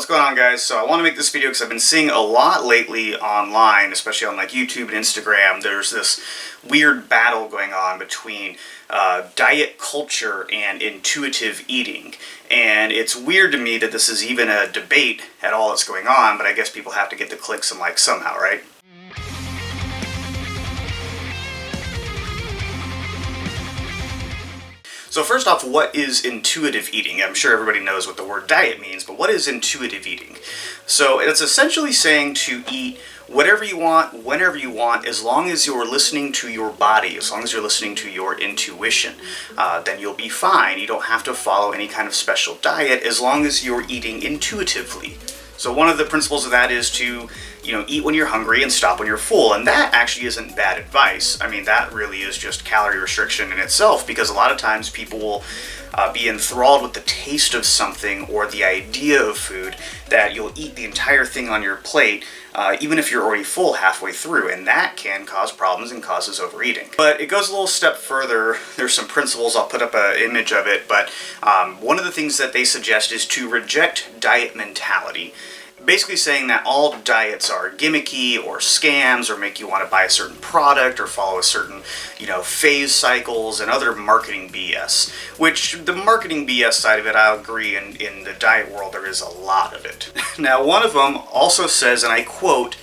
What's going on, guys? So I want to make this video because I've been seeing a lot lately online, especially on like YouTube and Instagram. There's this weird battle going on between diet culture and intuitive eating. And it's weird to me that this is even a debate at all that's going on, but I guess people have to get the clicks and likes somehow, right? So first off, what is intuitive eating? I'm sure everybody knows what the word diet means, but what is intuitive eating? So it's essentially saying to eat whatever you want, whenever you want, as long as you're listening to your body, as long as you're listening to your intuition, then you'll be fine. You don't have to follow any kind of special diet as long as you're eating intuitively. So one of the principles of that is to, eat when you're hungry and stop when you're full. And that actually isn't bad advice. I mean, that really is just calorie restriction in itself, because a lot of times people will be enthralled with the taste of something or the idea of food that you'll eat the entire thing on your plate, even if you're already full halfway through. And that can cause problems and causes overeating. But it goes a little step further. There's some principles. I'll put up an image of it. But one of the things that they suggest is to reject diet mentality. Basically saying that all diets are gimmicky or scams or make you want to buy a certain product or follow a certain, phase cycles and other marketing BS. Which the marketing BS side of it, I agree, in the diet world there is a lot of it. Now, one of them also says, and I quote,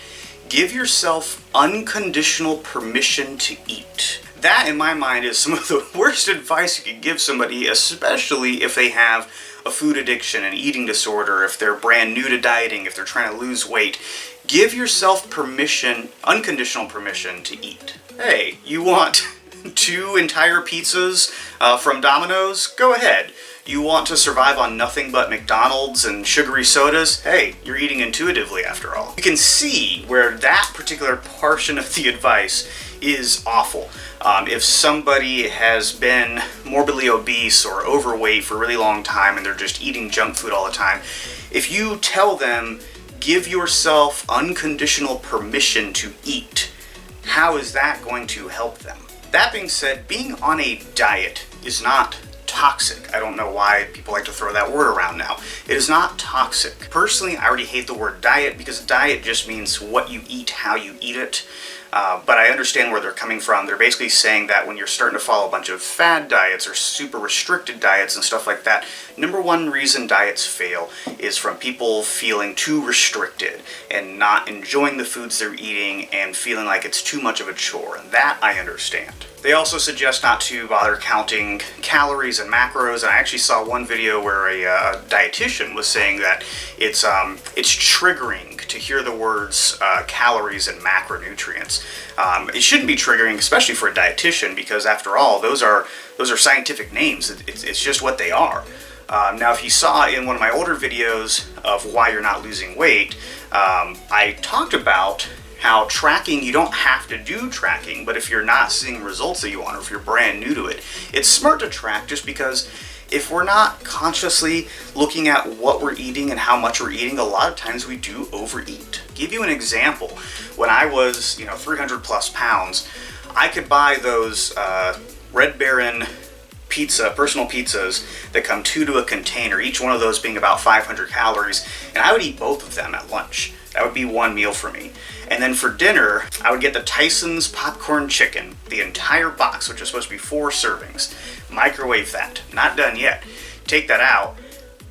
"Give yourself unconditional permission to eat." That, in my mind, is some of the worst advice you could give somebody, especially if they have a food addiction, an eating disorder, if they're brand new to dieting, if they're trying to lose weight. Give yourself permission, unconditional permission to eat. Hey, you want 2 entire pizzas from Domino's? Go ahead. You want to survive on nothing but McDonald's and sugary sodas? Hey, you're eating intuitively after all. You can see where that particular portion of the advice is awful. If somebody has been morbidly obese or overweight for a really long time and they're just eating junk food all the time, if you tell them, give yourself unconditional permission to eat, how is that going to help them? That being said, being on a diet is not toxic. I don't know why people like to throw that word around now. It is not toxic. Personally, I already hate the word diet because diet just means what you eat, how you eat it. But I understand where they're coming from. They're basically saying that when you're starting to follow a bunch of fad diets or super restricted diets and stuff like that, number one reason diets fail is from people feeling too restricted and not enjoying the foods they're eating and feeling like it's too much of a chore. And that I understand. They also suggest not to bother counting calories and macros. And I actually saw one video where a dietitian was saying that it's triggering to hear the words calories and macronutrients. It shouldn't be triggering, especially for a dietitian, because after all, those are scientific names. It's just what they are. Now, if you saw in one of my older videos of why you're not losing weight, I talked about how tracking, you don't have to do tracking, but if you're not seeing results that you want, or if you're brand new to it, it's smart to track, just because if we're not consciously looking at what we're eating and how much we're eating, a lot of times we do overeat. Give you an example. When I was, 300 plus pounds, I could buy those Red Baron personal pizzas that come 2 to a container, each one of those being about 500 calories, and I would eat both of them at lunch. That would be one meal for me. And then for dinner, I would get the Tyson's popcorn chicken, the entire box, which is supposed to be 4 servings. Microwave that. Not done yet. Take that out,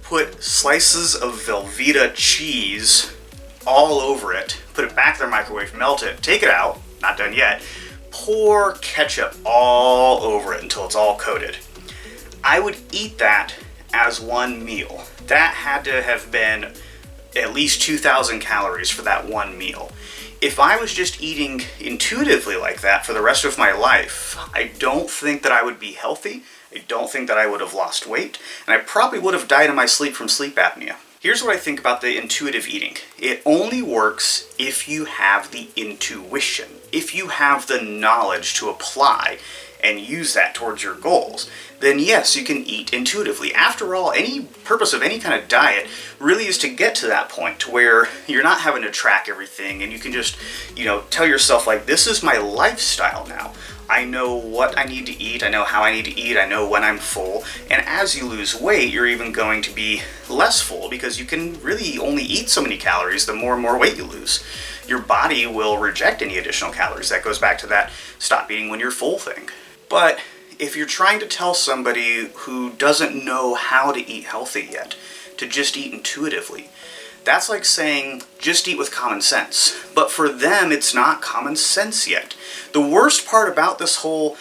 put slices of Velveeta cheese all over it, put it back in the microwave, melt it, take it out, not done yet, pour ketchup all over it until it's all coated. I would eat that as one meal. That had to have been at least 2,000 calories for that one meal. If I was just eating intuitively like that for the rest of my life, I don't think that I would be healthy. I don't think that I would have lost weight, and I probably would have died in my sleep from sleep apnea. Here's what I think about the intuitive eating. It only works if you have the intuition. if you have the knowledge to apply and use that towards your goals, then yes, you can eat intuitively. After all, any purpose of any kind of diet really is to get to that point to where you're not having to track everything, and you can just, tell yourself, like, this is my lifestyle now. I know what I need to eat, I know how I need to eat, I know when I'm full, and as you lose weight, you're even going to be less full because you can really only eat so many calories the more and more weight you lose. Your body will reject any additional calories. That goes back to that stop eating when you're full thing. But if you're trying to tell somebody who doesn't know how to eat healthy yet to just eat intuitively, that's like saying just eat with common sense. But for them, it's not common sense yet. The worst part about this whole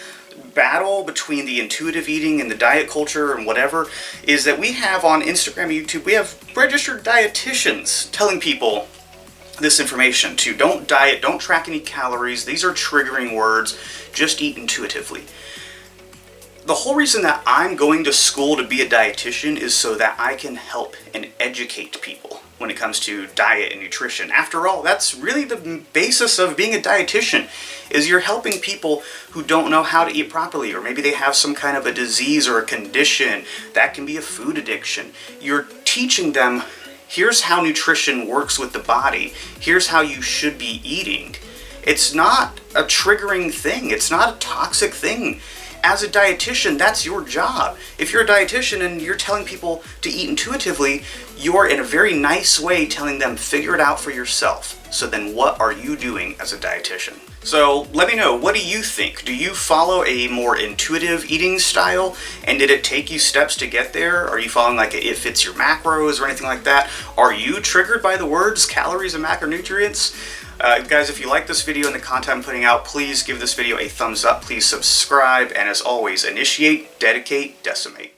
battle between the intuitive eating and the diet culture and whatever is that we have on Instagram and YouTube, we have registered dietitians telling people this information to don't diet, don't track any calories, these are triggering words, just eat intuitively. The whole reason that I'm going to school to be a dietitian is so that I can help and educate people when it comes to diet and nutrition. After all, that's really the basis of being a dietitian, is you're helping people who don't know how to eat properly, or maybe they have some kind of a disease or a condition. That can be a food addiction. You're teaching them, here's how nutrition works with the body. Here's how you should be eating. It's not a triggering thing. It's not a toxic thing. As a dietitian, that's your job. If you're a dietitian and you're telling people to eat intuitively, you're in a very nice way telling them figure it out for yourself. So then what are you doing as a dietitian? So let me know, what do you think? Do you follow a more intuitive eating style? And did it take you steps to get there? Are you following like it fits your macros or anything like that? Are you triggered by the words calories and macronutrients? Guys, if you like this video and the content I'm putting out, please give this video a thumbs up, please subscribe, and as always, initiate, dedicate, decimate.